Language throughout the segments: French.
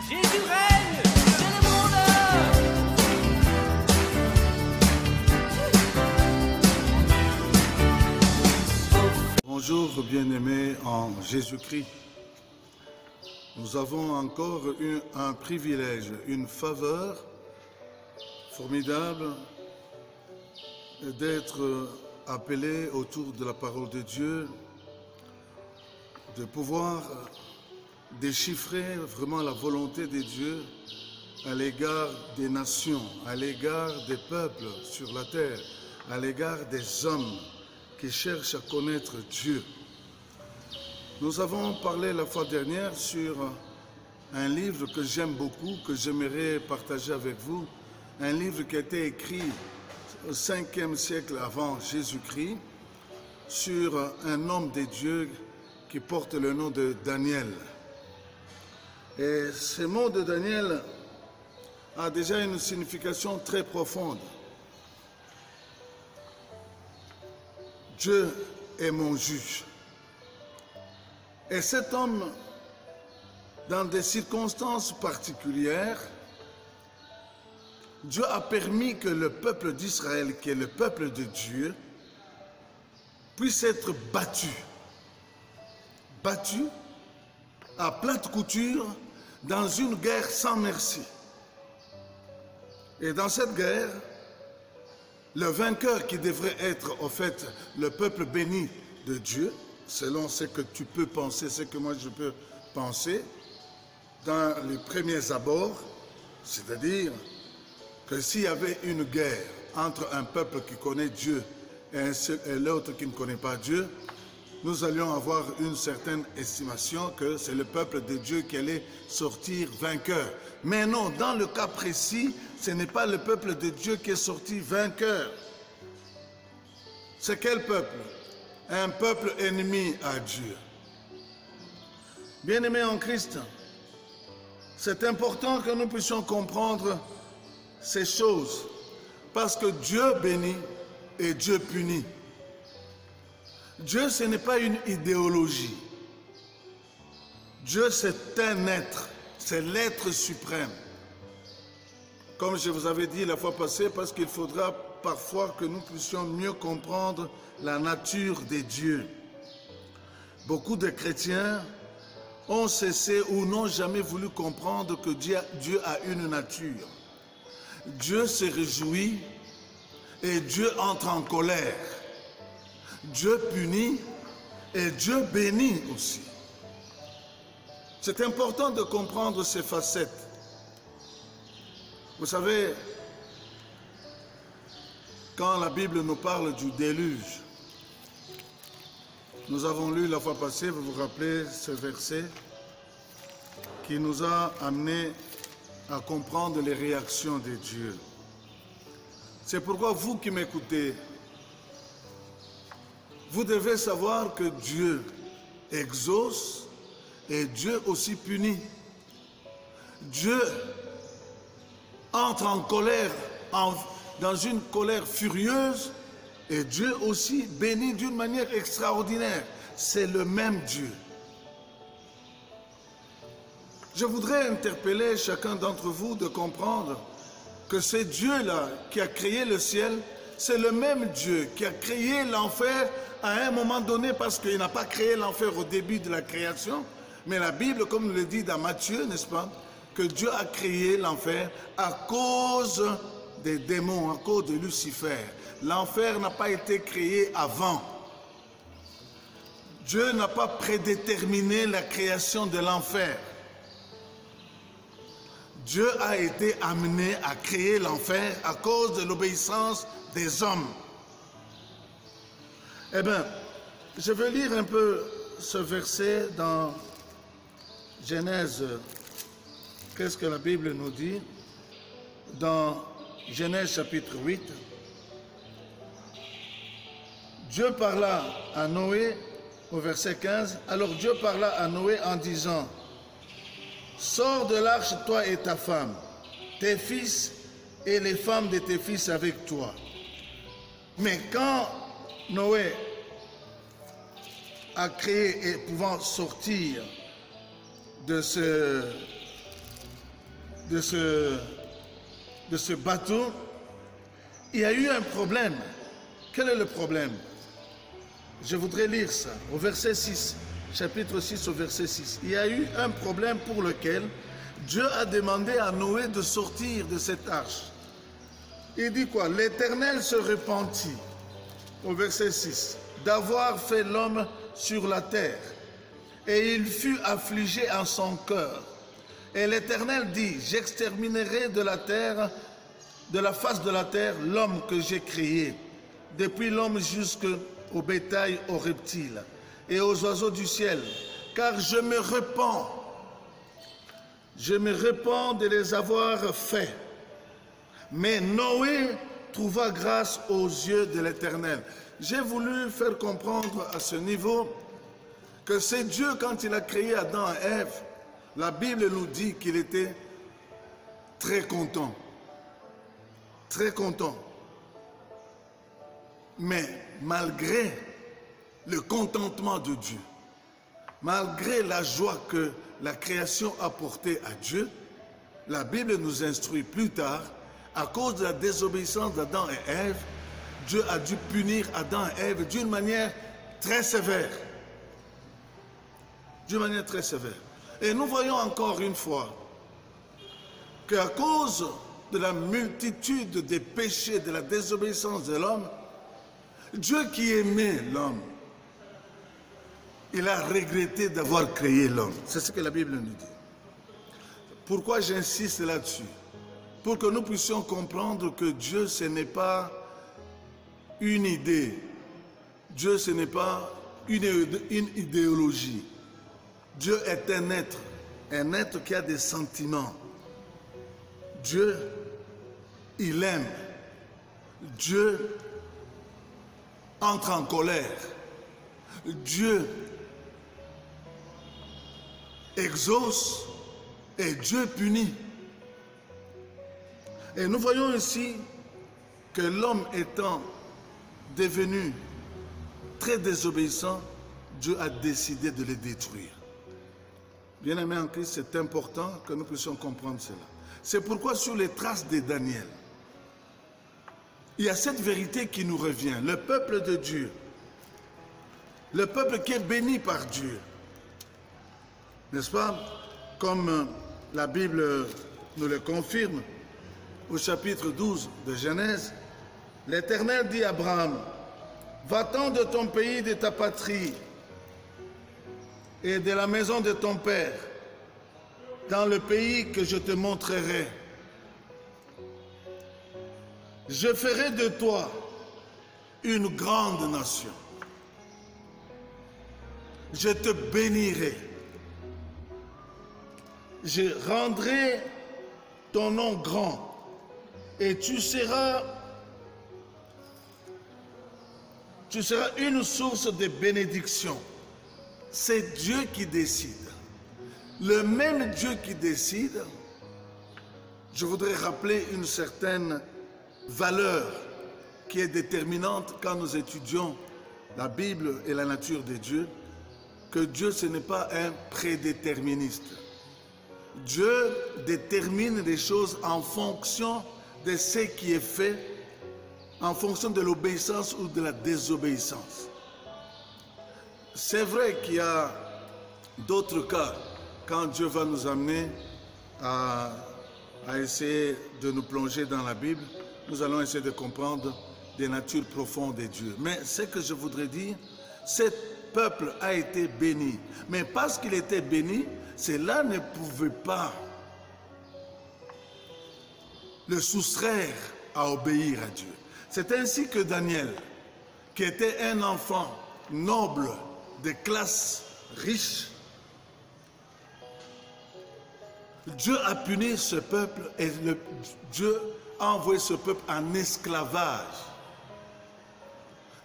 Jésus règne, célébrons-le. Bonjour bien-aimés en Jésus-Christ. Nous avons encore eu un privilège, une faveur formidable d'être appelés autour de la parole de Dieu, de pouvoir déchiffrer vraiment la volonté de Dieu à l'égard des nations, à l'égard des peuples sur la terre, à l'égard des hommes qui cherchent à connaître Dieu. Nous avons parlé la fois dernière sur un livre que j'aime beaucoup, que j'aimerais partager avec vous, un livre qui a été écrit au 5e siècle avant Jésus-Christ sur un homme de Dieu qui porte le nom de Daniel. Et ce mot de Daniel a déjà une signification très profonde. Dieu est mon juge. Et cet homme, dans des circonstances particulières, Dieu a permis que le peuple d'Israël, qui est le peuple de Dieu, puisse être battu. Battu à plate couture dans une guerre sans merci. Et dans cette guerre, le vainqueur qui devrait être en fait le peuple béni de Dieu, selon ce que tu peux penser, ce que moi je peux penser, dans les premiers abords, c'est-à-dire que s'il y avait une guerre entre un peuple qui connaît Dieu et l'autre qui ne connaît pas Dieu, nous allions avoir une certaine estimation que c'est le peuple de Dieu qui allait sortir vainqueur. Mais non, dans le cas précis, ce n'est pas le peuple de Dieu qui est sorti vainqueur. C'est quel peuple? Un peuple ennemi à Dieu. Bien-aimés en Christ, c'est important que nous puissions comprendre ces choses, parce que Dieu bénit et Dieu punit. Dieu, ce n'est pas une idéologie. Dieu, c'est un être, c'est l'être suprême. Comme je vous avais dit la fois passée, parce qu'il faudra parfois que nous puissions mieux comprendre la nature des dieux. Beaucoup de chrétiens ont cessé ou n'ont jamais voulu comprendre que Dieu a une nature. Dieu se réjouit et Dieu entre en colère. Dieu punit et Dieu bénit aussi. C'est important de comprendre ces facettes. Vous savez, quand la Bible nous parle du déluge, nous avons lu la fois passée, vous vous rappelez ce verset qui nous a amené à comprendre les réactions de Dieu. C'est pourquoi vous qui m'écoutez, vous devez savoir que Dieu exauce et Dieu aussi punit. Dieu entre en colère, dans une colère furieuse, et Dieu aussi bénit d'une manière extraordinaire. C'est le même Dieu. Je voudrais interpeller chacun d'entre vous de comprendre que c'est Dieu-là qui a créé le ciel, c'est le même Dieu qui a créé l'enfer à un moment donné, parce qu'il n'a pas créé l'enfer au début de la création, mais la Bible, comme nous le dit dans Matthieu, n'est-ce pas, que Dieu a créé l'enfer à cause des démons, à cause de Lucifer. L'enfer n'a pas été créé avant. Dieu n'a pas prédéterminé la création de l'enfer. Dieu a été amené à créer l'enfer à cause de l'obéissance des hommes. Eh bien, je vais lire un peu ce verset dans Genèse. Qu'est-ce que la Bible nous dit? Dans Genèse chapitre 8, Dieu parla à Noé, au verset 15, alors Dieu parla à Noé en disant, « Sors de l'arche, toi et ta femme, tes fils et les femmes de tes fils avec toi. » Mais quand Noé a créé et pouvant sortir de de ce bateau, il y a eu un problème. Quel est le problème? Je voudrais lire ça au verset 6, chapitre 6 au verset 6. Il y a eu un problème pour lequel Dieu a demandé à Noé de sortir de cette arche. Il dit quoi? L'Éternel se repentit, au verset 6, d'avoir fait l'homme sur la terre. Et il fut affligé en son cœur. Et l'Éternel dit, j'exterminerai de la terre, de la face de la terre, l'homme que j'ai créé, depuis l'homme jusqu'au bétail, aux reptiles et aux oiseaux du ciel, car je me repens de les avoir faits. Mais Noé trouva grâce aux yeux de l'Éternel. J'ai voulu faire comprendre à ce niveau que c'est Dieu, quand il a créé Adam et Ève, la Bible nous dit qu'il était très content. Très content. Mais malgré le contentement de Dieu, malgré la joie que la création a portée à Dieu, la Bible nous instruit plus tard, à cause de la désobéissance d'Adam et Ève, Dieu a dû punir Adam et Ève d'une manière très sévère. D'une manière très sévère. Et nous voyons encore une fois qu'à cause de la multitude des péchés, de la désobéissance de l'homme, Dieu qui aimait l'homme, il a regretté d'avoir créé l'homme. C'est ce que la Bible nous dit. Pourquoi j'insiste là-dessus? Pour que nous puissions comprendre que Dieu, ce n'est pas une idée. Dieu, ce n'est pas une idéologie. Dieu est un être qui a des sentiments. Dieu, il aime. Dieu entre en colère. Dieu exauce et Dieu punit. Et nous voyons ici que l'homme étant devenu très désobéissant, Dieu a décidé de le détruire. Bien-aimés en Christ, c'est important que nous puissions comprendre cela. C'est pourquoi sur les traces de Daniel, il y a cette vérité qui nous revient. Le peuple de Dieu, le peuple qui est béni par Dieu, n'est-ce pas? Comme la Bible nous le confirme, au chapitre 12 de Genèse, l'Éternel dit à Abraham, va-t'en de ton pays, de ta patrie, et de la maison de ton père, dans le pays que je te montrerai. Je ferai de toi une grande nation. Je te bénirai. Je rendrai ton nom grand et tu seras une source de bénédiction. C'est Dieu qui décide. Le même Dieu qui décide, je voudrais rappeler une certaine valeur qui est déterminante quand nous étudions la Bible et la nature de Dieu, que Dieu, ce n'est pas un prédéterministe. Dieu détermine les choses en fonction de ce qui est fait, en fonction de l'obéissance ou de la désobéissance. C'est vrai qu'il y a d'autres cas, quand Dieu va nous amener à essayer de nous plonger dans la Bible, nous allons essayer de comprendre des natures profondes de Dieu. Mais ce que je voudrais dire, ce peuple a été béni. Mais parce qu'il était béni, cela ne pouvait pas le soustraire à obéir à Dieu. C'est ainsi que Daniel, qui était un enfant noble, de classe riche, Dieu a puni ce peuple et Dieu a envoyé ce peuple en esclavage.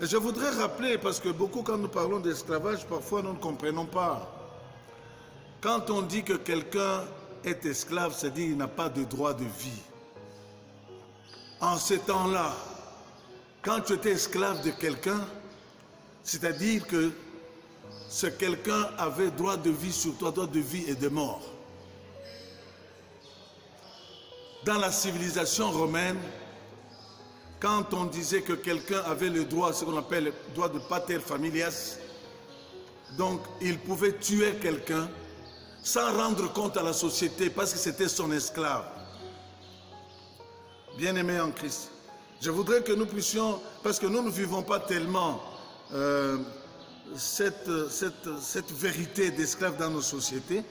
Et je voudrais rappeler, parce que beaucoup, quand nous parlons d'esclavage, parfois nous ne comprenons pas. Quand on dit que quelqu'un est esclave, c'est-à-dire qu'il n'a pas de droit de vie. En ce temps-là, quand tu étais esclave de quelqu'un, c'est-à-dire que ce quelqu'un avait droit de vie sur toi, droit de vie et de mort. Dans la civilisation romaine, quand on disait que quelqu'un avait le droit, ce qu'on appelle le droit de pater familias, donc il pouvait tuer quelqu'un sans rendre compte à la société parce que c'était son esclave. Bien-aimés en Christ, je voudrais que nous puissions, parce que nous ne vivons pas tellement cette vérité d'esclaves dans nos sociétés,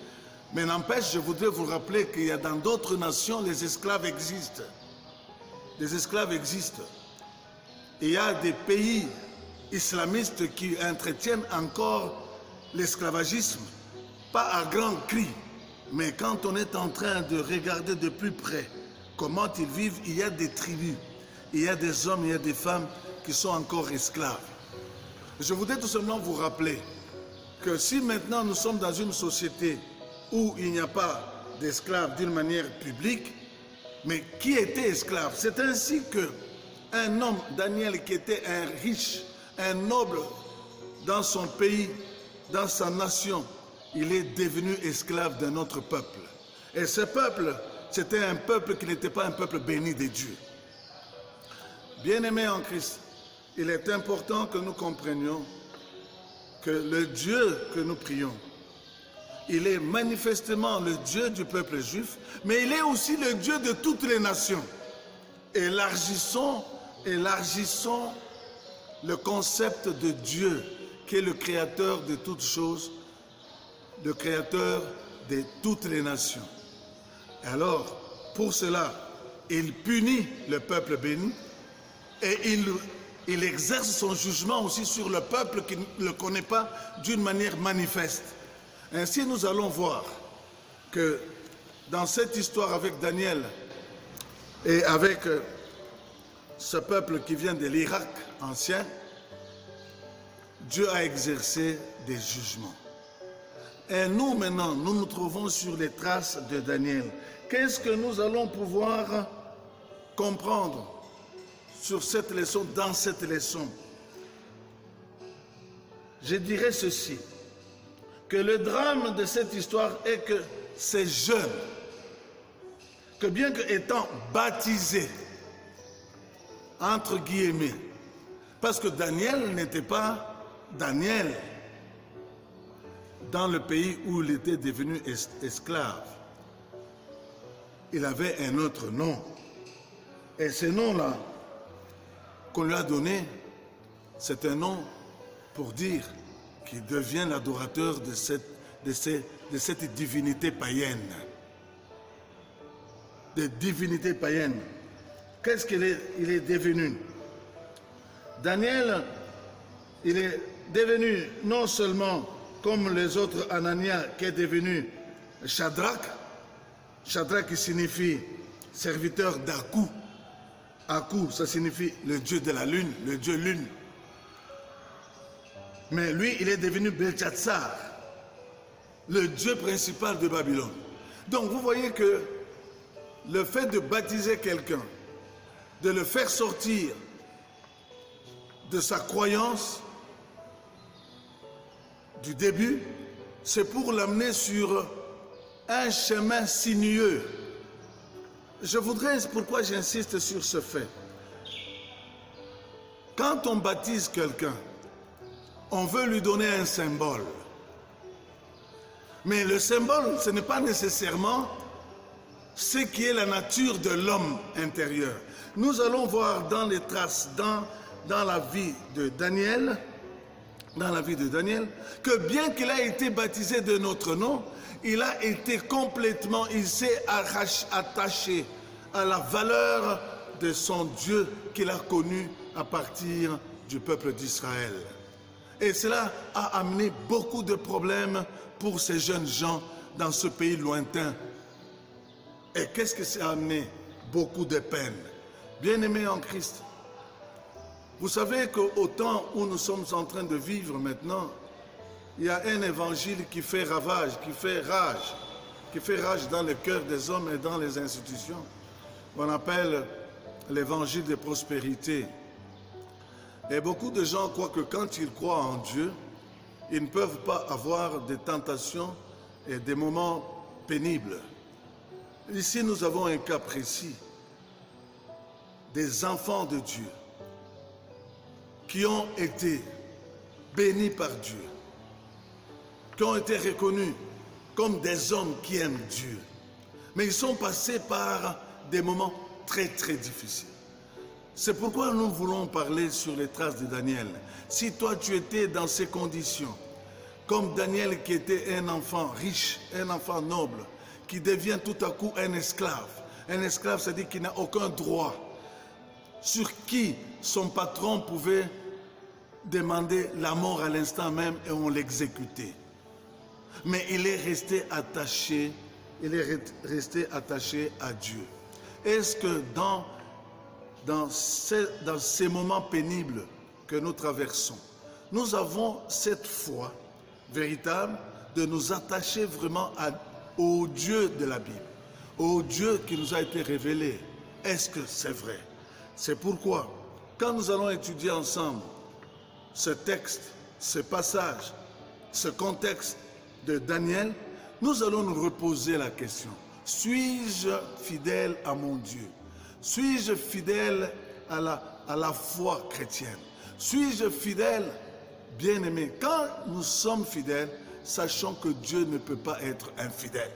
mais n'empêche, je voudrais vous rappeler qu'il y a dans d'autres nations, les esclaves existent. Les esclaves existent. Il y a des pays islamistes qui entretiennent encore l'esclavagisme, pas à grands cris, mais quand on est en train de regarder de plus près comment ils vivent, il y a des tribus, il y a des hommes, il y a des femmes qui sont encore esclaves. Je voudrais tout simplement vous rappeler que si maintenant nous sommes dans une société où il n'y a pas d'esclaves d'une manière publique, mais qui était esclave? C'est ainsi qu'un homme, Daniel, qui était un riche, un noble dans son pays, dans sa nation, il est devenu esclave d'un autre peuple. Et ce peuple, c'était un peuple qui n'était pas un peuple béni de Dieu. Bien-aimés en Christ, il est important que nous comprenions que le Dieu que nous prions, il est manifestement le Dieu du peuple juif, mais il est aussi le Dieu de toutes les nations. Élargissons le concept de Dieu, qui est le créateur de toutes choses, le créateur de toutes les nations. Alors, pour cela, il punit le peuple béni et il exerce son jugement aussi sur le peuple qui ne le connaît pas d'une manière manifeste. Ainsi, nous allons voir que dans cette histoire avec Daniel et avec ce peuple qui vient de l'Irak ancien, Dieu a exercé des jugements. Et nous, maintenant, nous nous trouvons sur les traces de Daniel. Qu'est-ce que nous allons pouvoir comprendre sur cette leçon, dans cette leçon? Je dirais ceci, que le drame de cette histoire est que ces jeunes, que bien qu'étant baptisés, entre guillemets, parce que Daniel n'était pas Daniel dans le pays où il était devenu esclave. Il avait un autre nom. Et ce nom-là qu'on lui a donné, c'est un nom pour dire qu'il devient l'adorateur de cette divinité païenne. De divinité païenne. Qu'est-ce qu'il est devenu? Daniel, il est devenu non seulement comme les autres Anania, qui est devenu Shadrach. Shadrach qui signifie serviteur d'Akou. Akou, ça signifie le dieu de la lune, le dieu lune. Mais lui, il est devenu Belchatsar, le dieu principal de Babylone. Donc vous voyez que le fait de baptiser quelqu'un, de le faire sortir de sa croyance du début, c'est pour l'amener sur un chemin sinueux. Je voudrais, pourquoi j'insiste sur ce fait. Quand on baptise quelqu'un, on veut lui donner un symbole. Mais le symbole, ce n'est pas nécessairement ce qui est la nature de l'homme intérieur. Nous allons voir dans les traces, dans la vie de Daniel, que bien qu'il a été baptisé de notre nom, il a été complètement, il s'est attaché à la valeur de son Dieu qu'il a connu à partir du peuple d'Israël. Et cela a amené beaucoup de problèmes pour ces jeunes gens dans ce pays lointain. Et qu'est-ce que ça a amené? Beaucoup de peine. Bien-aimés en Christ, vous savez qu'au temps où nous sommes en train de vivre maintenant, il y a un évangile qui fait ravage, qui fait rage dans le cœur des hommes et dans les institutions. On appelle l'évangile de prospérité. Et beaucoup de gens croient que quand ils croient en Dieu, ils ne peuvent pas avoir des tentations et des moments pénibles. Ici, nous avons un cas précis des enfants de Dieu qui ont été bénis par Dieu, qui ont été reconnus comme des hommes qui aiment Dieu. Mais ils sont passés par des moments très très difficiles. C'est pourquoi nous voulons parler sur les traces de Daniel. Si toi tu étais dans ces conditions, comme Daniel qui était un enfant riche, un enfant noble, qui devient tout à coup un esclave. Un esclave, c'est-à-dire qu'il n'a aucun droit, sur qui son patron pouvait demander la mort à l'instant même et on l'exécutait. Mais il est resté attaché, à Dieu. Est-ce que dans ces moments pénibles que nous traversons, nous avons cette foi véritable de nous attacher vraiment au Dieu de la Bible, au Dieu qui nous a été révélé? Est-ce que c'est vrai? C'est pourquoi, quand nous allons étudier ensemble ce texte, ce passage, ce contexte de Daniel, nous allons nous reposer la question: suis-je fidèle à mon Dieu? Suis-je fidèle à la foi chrétienne? Suis-je fidèle, bien-aimé? Quand nous sommes fidèles, sachons que Dieu ne peut pas être infidèle.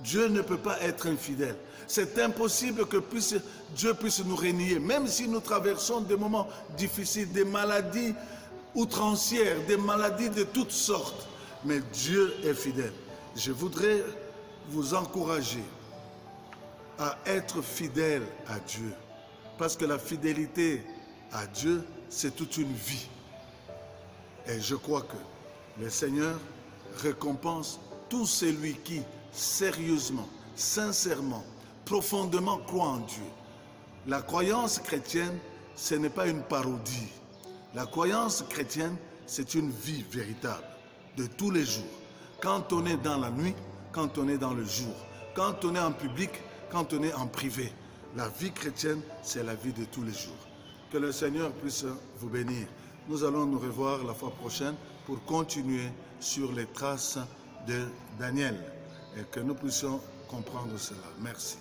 Dieu ne peut pas être infidèle. C'est impossible que Dieu puisse nous renier, même si nous traversons des moments difficiles, des maladies outrancières, des maladies de toutes sortes. Mais Dieu est fidèle. Je voudrais vous encourager à être fidèle à Dieu. Parce que la fidélité à Dieu, c'est toute une vie. Et je crois que le Seigneur récompense tout celui qui, sérieusement, sincèrement, profondément croit en Dieu. La croyance chrétienne, ce n'est pas une parodie. La croyance chrétienne, c'est une vie véritable, de tous les jours. Quand on est dans la nuit, quand on est dans le jour, quand on est en public, quand on est en privé. La vie chrétienne, c'est la vie de tous les jours. Que le Seigneur puisse vous bénir. Nous allons nous revoir la fois prochaine pour continuer sur les traces de Daniel et que nous puissions comprendre cela. Merci.